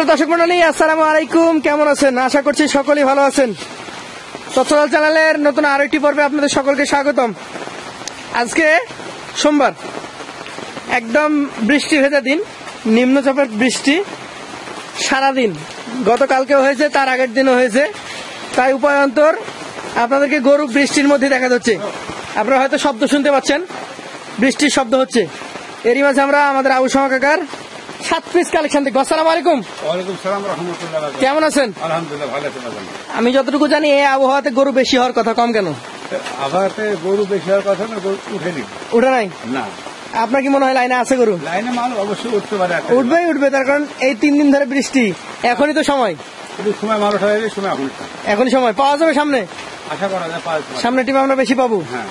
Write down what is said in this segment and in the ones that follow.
দর্শক মন্ডলী, আসসালামু আলাইকুম। কেমন আছেন? আশা করছি সকলেই ভালো আছেন। তথ্যজাল চ্যানেলের নতুন আরো একটি পর্বে আপনাদের সকলকে স্বাগতম। আজকে সোমবার, একদম বৃষ্টি ভেজা দিন, নিম্নচাপের বৃষ্টি সারাদিন, গতকালকেও হয়েছে, তার আগের দিনও হয়েছে। তাই উপায়ন্তর আপনাদেরকে গরু বৃষ্টির মধ্যে দেখা যাচ্ছে। আপনারা হয়তো শব্দ শুনতে পাচ্ছেন, বৃষ্টির শব্দ হচ্ছে। এরই মাঝে আমরা আমাদের আবু শামা কাকার 7 পিস কালেকশন দেখবো। আসসালামু আলাইকুম। ওয়ালাইকুম সালাম রাহমাতুল্লাহ। কেমন আছেন? আলহামদুলিল্লাহ, ভালো আছি। আমি যতটুকু জানি এই আবহাওয়াতে গরু বেশি হওয়ার কথা, কম কেন? আবহাওয়াতে গরু বেশি হওয়ার কথা না, গরু উঠেনি। উঠে নাই? না। আপনার কি মনে হয় লাইনে আছে গরু? লাইনে মাল অবশ্যই উঠতে পারে। উঠবে, তার কারণ এই 3 দিন ধরে বৃষ্টি, এখনই তো সময়। সময় মাল ওঠা যায়, সময় এখনই সময় পাওয়া যাবে। সামনে আশা করা যায় সামনে টিম আমরা বেশি পাবো। হ্যাঁ।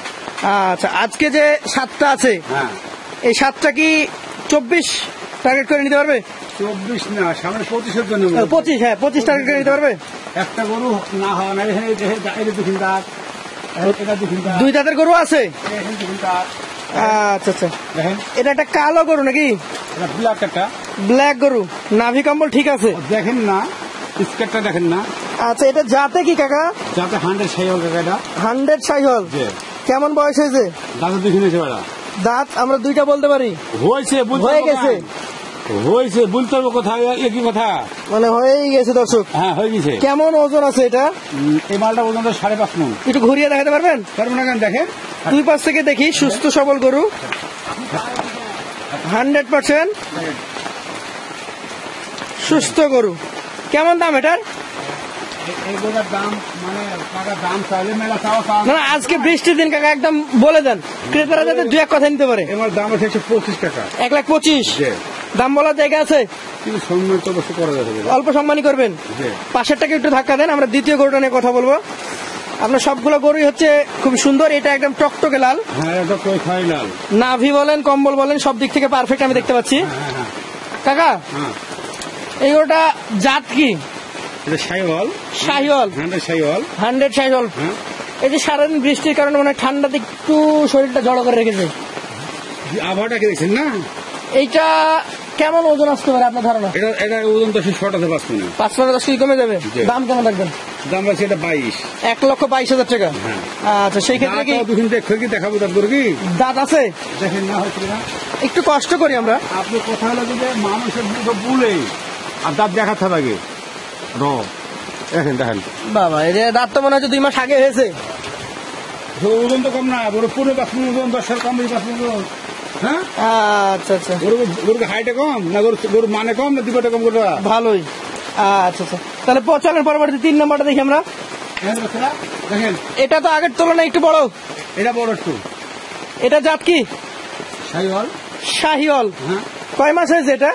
আচ্ছা, আজকে যে 7টা আছে, হ্যাঁ, এই 7টা কি 24 টার্গেট করে নিতে পারবে? 24 না, সামনে 25-এর জন্য 25। হ্যাঁ, 25 টার্গেট করে নিতে পারবে। একটা গরু না হওয়া না, এখানে দুখিন দাঁত, এটা দুখিন দাঁত, 2 দাঁতের গরু আছে। এখানে দুখিন দাঁত। আচ্ছা আচ্ছা, দেখেন এটা একটা কালো গরু নাকি? এটা ব্ল্যাক, একটা ব্ল্যাক গরু, নাভি কম্বল ঠিক আছে। দেখেন না, স্কেটটা দেখেন না। আচ্ছা, এটা জাতে কি কাকা? যাতে 100 সাইহল কাকা, এটা 100 সাইহল। কেমন বয়স হয়েছে? দাঁতের দুখিন হয়েছে বেড়া। দাঁত আমরা 2টা বলতে পারি। হয়েছে, হয়ে গেছে, হয়েছে বলতে হবে কোথায়, একই কথা মানে হয়েই গেছে দর্শক। হ্যাঁ, হয়ে গেছে। কেমন ওজন আছে এটা? এই মালটা ওজন 5.5 মণ। একটু ঘুরিয়ে দেখাতে পারবেন? পারবো না কেন, দেখেন 2 পাশ থেকে দেখি। সুস্থ সবল গরু, 100% সুস্থ গরু। কেমন দাম এটার? এগুলোর দাম মানে টাকা দাম চাইলে মেলা চাওয়া পাওয়া না, আজকে বৃষ্টির দিন কাকা, একদম বলে দেন, ক্রেতারা যাতে 2-1 কথা নিতে পারে। আমার দাম আছে 125 টাকা। 1,25,000 দাম বলার জায়গা আছে, কিন্তু সম্মান তো অবশ্যই করা যাবে। অল্প সম্মানই করবেন। পাশেরটাকে একটু ধাক্কা দেন, আমরা দ্বিতীয় গরুটা নিয়ে কথা বলবো। আপনার সবগুলো গরুই হচ্ছে খুব সুন্দর। এটা একদম টকটকে লাল। হ্যাঁ, এটা কই খাই লাল। নাভি বলেন, কম্বল বলেন, সব দিক থেকে পারফেক্ট আমি দেখতে পাচ্ছি। কাকা, এই গরুটা জাত কি? এটা শাহিওয়াল। শাহিওয়াল, 100 শাহিওয়াল। এই যে সারাদিন বৃষ্টির কারণে মানে ঠান্ডাতে একটু শরীরটা জড়ো করে রেখেছে। আবহাওয়াটা কি দেখছেন না? এইটা কেমন ওজন আসতে পারে আপনার ধারণা? এটা ওজন তো 5 মণ। 5-10 কেজি কমে যাবে। দাম কেমন রাখবেন? দাম আছে এটা 22। 1,22,000 টাকা। আচ্ছা, সেই ক্ষেত্রে কি দেখাবো দাঁত গরু কি দাঁত আছে? দেখেন না, হচ্ছে না, একটু কষ্ট করি আমরা। আপনি কথা হলো যে মানুষের বুলে আর দাঁত দেখাতে হবে আগে। দেখেন বাবা, এই যে দাঁত তো মনে হচ্ছে 2 মাস আগে হয়েছে। ওজন তো কম না, বড় 15-5 মণ ওজন, 10 কম 5 মণ ওজন। হ্যাঁ, আচ্ছা আচ্ছা, গরুর হাইটে কম না, গরুর মানে কম না, দুটো কম গরু ভালোই। আচ্ছা আচ্ছা, তাহলে চলেন পরবর্তী 3 নম্বরটা দেখি আমরা। দেখেন, এটা তো আগের তুলনায় একটু বড়। এটা বড় একটু। এটা জাত কি? শাহিওয়াল। শাহিওয়াল। হ্যাঁ। কয় মাস হয়েছে এটা?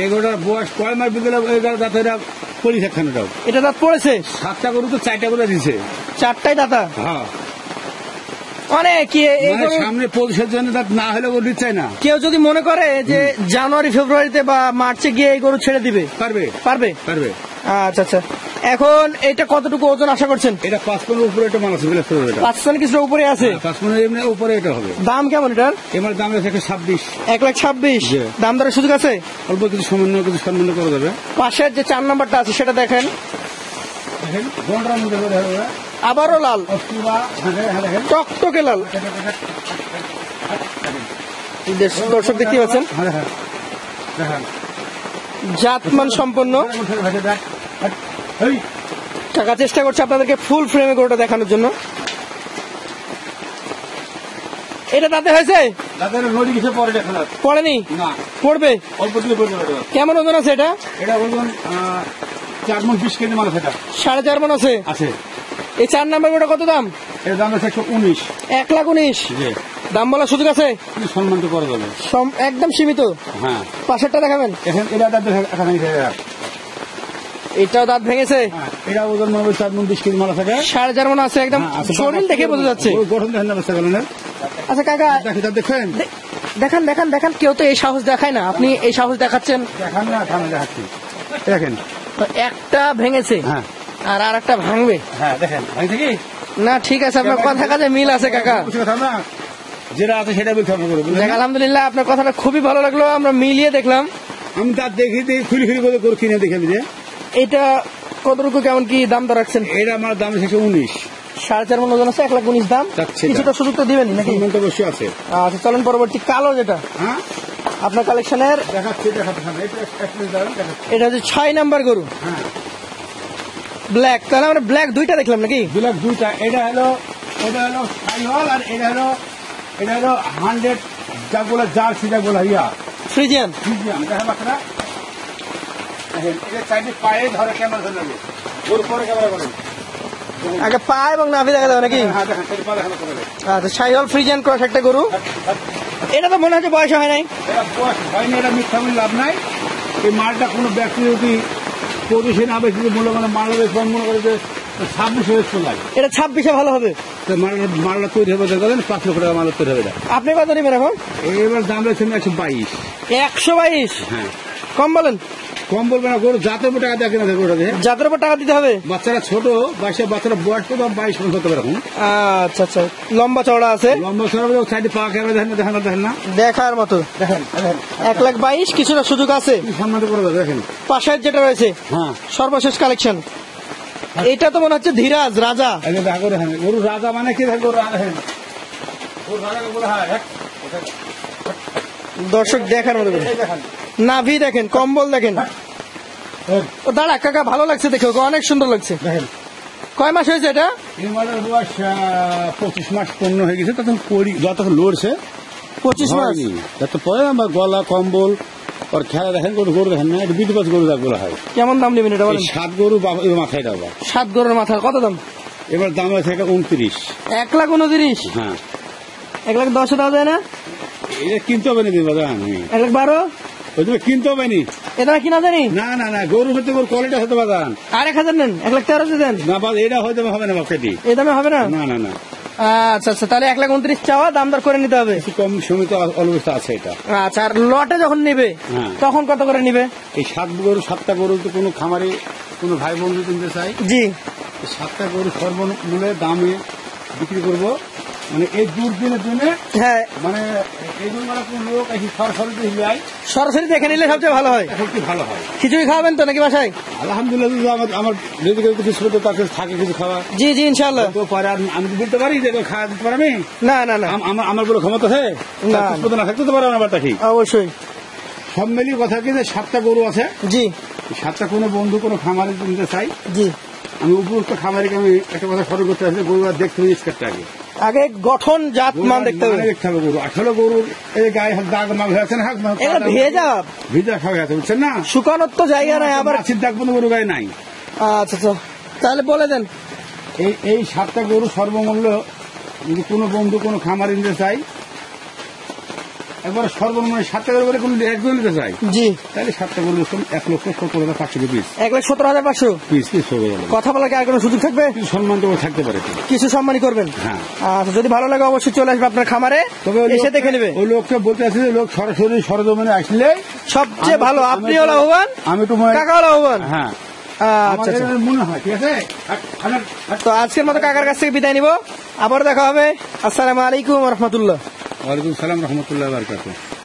এগুলোর বয়স কয় মাস বিকেলে দাঁত, এটা 40-50টাও। এটা দাঁত পড়েছে? 7টা গরু তো 4টা করে দিছে। 4টাই দাঁতা? হ্যাঁ। মানে কি সামনে 25-এর জন্য দাঁত না হলে গরু দিচ্ছে না। কেউ যদি মনে করে যে জানুয়ারি ফেব্রুয়ারিতে বা মার্চে গিয়ে এই গরু ছেড়ে দিবে, পারবে? পারবে। আচ্ছা আচ্ছা, এখন এটা কতটুকু ওজন আশা করছেন? এটা 5 মণের উপরে একটা মাল আছে। 5 মণ কিছুটা উপরে আছে। 5 মণের এমনি উপরে এটা হবে। দাম কেমন এটার? এবার দাম আছে 26। 1,26,000। দাম দরের সুযোগ আছে? অল্প কিছু সম্মান করা যাবে। পাশের যে 4 নম্বরটা আছে সেটা দেখেন। আবারও লাল, টকটকে লাল। দর্শক দেখতে পাচ্ছেন, জাতমান সম্পন্ন। টাকা চেষ্টা করছে আপনাদেরকে ফুল ফ্রেমে গরুটা দেখানোর জন্য। এটা দাঁতে হয়েছে? পড়েনি? পড়বে অল্প দিয়ে পড়বে। কেমন ওজন আছে এটা? এটা ওজন 4 মণ 20 কেজি মাল আছে। এটা 4.5 মণ আছে। এই 4 নাম্বার গরুটা কত দাম? এর দাম আছে 119। 1,19,000। দাম বলার সুযোগ আছে? সম্মান তো করা যাবে, একদম সীমিত। হ্যাঁ। পাশেরটা দেখাবেন। এটাও দাঁত ভেঙেছে। এটা ওজন 4 মণ 20 কেজি মাল আছে। 4.5 মণ আছে। একদম শরীর দেখে বোঝা যাচ্ছে। গঠন দেখেন না? আচ্ছা কাকা, দেখেন দেখান। কেউ তো এই সাহস দেখায় না, আপনি এই সাহস দেখাচ্ছেন। দেখান না, দেখাচ্ছি। দেখেন, একটা ভেঙেছে, আর একটা ভাঙবে। হ্যাঁ, দেখেন ভাঙছে কি না? ঠিক আছে, আপনার কথা কাজে মিল আছে কাকা। যেটা আছে সেটা বলতে হবে। আলহামদুলিল্লাহ, আপনার কথাটা খুবই ভালো লাগলো। আমরা মিলিয়ে দেখলাম আমি দাঁত দেখি খুলি খুলি করে গরু কিনে দেখে যে এটা কতটুকু কেমন কি দাম দর রাখছেন? এটা আমার দাম শেষে 19। 4.5 মন ওজন আছে, 1,19,000 দাম। যাচ্ছে কিছুটা সুযোগ তো দিবেন নাকি? সম্মান তো অবশ্যই আছে। আচ্ছা চলেন পরবর্তী কালো যেটা হ্যাঁ আপনার কালেকশনের, দেখাচ্ছি হ্যাঁ, এটা এক মিনিট দাঁড়ান, দেখাচ্ছি। এটা হচ্ছে 6 নাম্বার গরু, হ্যাঁ ব্ল্যাক। তাহলে আমরা ব্ল্যাক দুইটা দেখলাম নাকি? বিলাক দুইটা। এটা হলো সাইওয়াল, আর এটা হলো 100 যাগুলো জার্সি যাগুলো ইয়া ফ্রিজিয়ান। ফ্রিজিয়ান। দেখা বাচ্চারা দেখেন, এটা চাইলে পায়ে ধরে ক্যামেরা ধরে নেবে, ওর পরে ক্যামেরা করেন। আগে পা এবং নাভি দেখা যাবে নাকি? হ্যাঁ দেখেন, চাইলে পা দেখানো করে দেবে। আচ্ছা শাইওয়াল ফ্রিজিয়ান ক্রস একটা গরু। এটা তো মনে হচ্ছে বয়স হয় নাই। এটা বয়স হয়নি, এটা মিথ্যা বলে লাভ নাই। এই মালটা কোনো ব্যক্তি যদি পজিশন না বেশি মূল্যবান মাল মনে করে যে 26 লাগে, এটা 26-এ ভালো হবে। তো মালটা তৈরি হবে দেখবেন 5 লক্ষ টাকা মাল তৈরি হবে। আপনি কত নেবেন এখন? এবার দাম রয়েছে 122। 122? হ্যাঁ কম বলেন। কম বলবে না, গরু জাতের উপর টাকা দেখে না গরুটা দেখে। জাতের উপর টাকা দিতে হবে। বাচ্চারা ছোট, বাচ্চারা বয়স তো 22 হতে পারে এখন। আচ্ছা আচ্ছা, লম্বা চওড়া আছে, লম্বা সরব সাইডে পা ক্যামেরা দেখেন না দেখার মতো। দেখেন 1,22,000, কিছুটা সুযোগ আছে। সম্মান করে দেবে, দেখেন। পাশের যেটা রয়েছে হ্যাঁ সর্বশেষ কালেকশন, এটা তো মনে হচ্ছে ধীরাজ রাজা। এই দেখা করে দেখেন, গরু রাজা মানে কি দেখেন, গরু রাজা দেখেন, গরু রাজা বলে হয়। দর্শক দেখার মতো করে। এই দেখেন, নাভি দেখেন, কম্বল দেখেন। ও দাঁড়া কাকা, ভালো লাগছে দেখে, ওকে অনেক সুন্দর লাগছে। দেখেন কয় মাস হয়েছে এটা? এই মালের বয়স 25 মাস পূর্ণ হয়ে গেছে। তখন যতক্ষণ লড়ছে 25 মাস। যত পরে আমার গলা কম্বল আর খেলা দেখেন, গরু দেখেন না, এটা বিদ্যুৎ গরু বলা হয়। কেমন দাম নেবেন এটা বলেন? 7 গরু মাথায় দেওয়া। 7 গরুর মাথা কত দাম? এবার দাম আছে এটা 29। 1,29,000? হ্যাঁ 1,10,000 দেওয়া যায় না? এটা কিনতে হবে না বাজার, আমি 1,12,000? ওই তুমি কিনতে হবে নি। এটা কিনা জানি না না না, গরু হতে গরু কোয়ালিটি হতে বাজার। আর 1,000 নেন, 1,13,000 দেন। না বাজ, এটা হয়তো হবে না বাকি। এই দামে হবে না? না না না, আচ্ছা আচ্ছা, তাহলে 1,29,000 চাওয়া, দাম দর করে নিতে হবে। একটু কম সীমিত অবস্থা আছে এটা। আচ্ছা, আর লটে যখন নিবে হ্যাঁ। তখন কত করে নিবে? এই 7টা গরু তো কোনো খামারে কোনো ভাই বন্ধু কিনতে চাই, জি 7টা গরু সর্বমূল্যে দামে বিক্রি করব। মানে এই দুর্দিনের জন্য, হ্যাঁ, মানে এই জন্য কোন লোক এই সরাসরি হিলাই সরাসরি দেখে নিলে সবচেয়ে ভালো হয়। এখন কি ভালো হয়। খিচুড়ি খাওয়াবেন তো নাকি বাসায়? আলহামদুলিল্লাহ, আমার যদি কেউ কিছু ছোট তার কাছে থাকে কিছু খাওয়া জি জি ইনশাল্লাহ। তো পারে। আর আমি তো বলতে পারি যে খাওয়া দিতে পারি আমি? না না না, আমার বলে ক্ষমতা আছে না। না থাকতে তো পারে আমার কি। অবশ্যই। সব মিলিয়ে কথা কি যে 7টা গরু আছে। জি 7টা কোনো বন্ধু কোনো খামারে নিতে চাই, জি, আমি উপযুক্ত খামারিকে আমি একটা কথা স্মরণ করতে চাই, গরু আর দেখতে হবে স্কারটা আগে। আগে গঠন জাত মান দেখতে হবে। দেখতে হবে গরু আসলে গরুর এই গায়ে দাগ মাগ হয়ে আছে না, এটা ভেজা ভিজা খাওয়া আছে, বুঝছেন না? শুকানোর তো জায়গা নাই, আবার মাছির দাগ কোনো গরু গায়ে নাই। আচ্ছা আচ্ছা, তাহলে বলে দেন। এই 7টা গরু সর্বমূল্য যদি কোনো বন্ধু কোনো খামারে নিতে চাই, একবার সর্বমূল্য 7টা গরু বলে কোনো একজন নিতে চাই, জি তাহলে 7টা গরু 1,70,500 পিস। 1,17,500 পিস হয়ে গেল। কথা বলা কি আর কোনো সুযোগ থাকবে? কিছু সম্মান তো থাকতে পারে। কিছু সম্মানই করবেন। হ্যাঁ আচ্ছা, যদি ভালো লাগে অবশ্যই চলে আসবে আপনার খামারে, তবে এসে দেখে নেবে। ওই লোকটা বলতে আছে যে লোক সরাসরি সরজমিনে আসলে সবচেয়ে ভালো, আপনিও লাভবান, আমি তো কাকাও লাভবান। হ্যাঁ আচ্ছা আচ্ছা, মনে হয় ঠিক আছে। তো আজকের মতো কাকার কাছ থেকে বিদায় নিব, আবার দেখা হবে। আসসালামু আলাইকুম রহমতুল্লাহ। ওয়ালাইকুম সালাম রহমতুল্লাহ বারকাতুহু।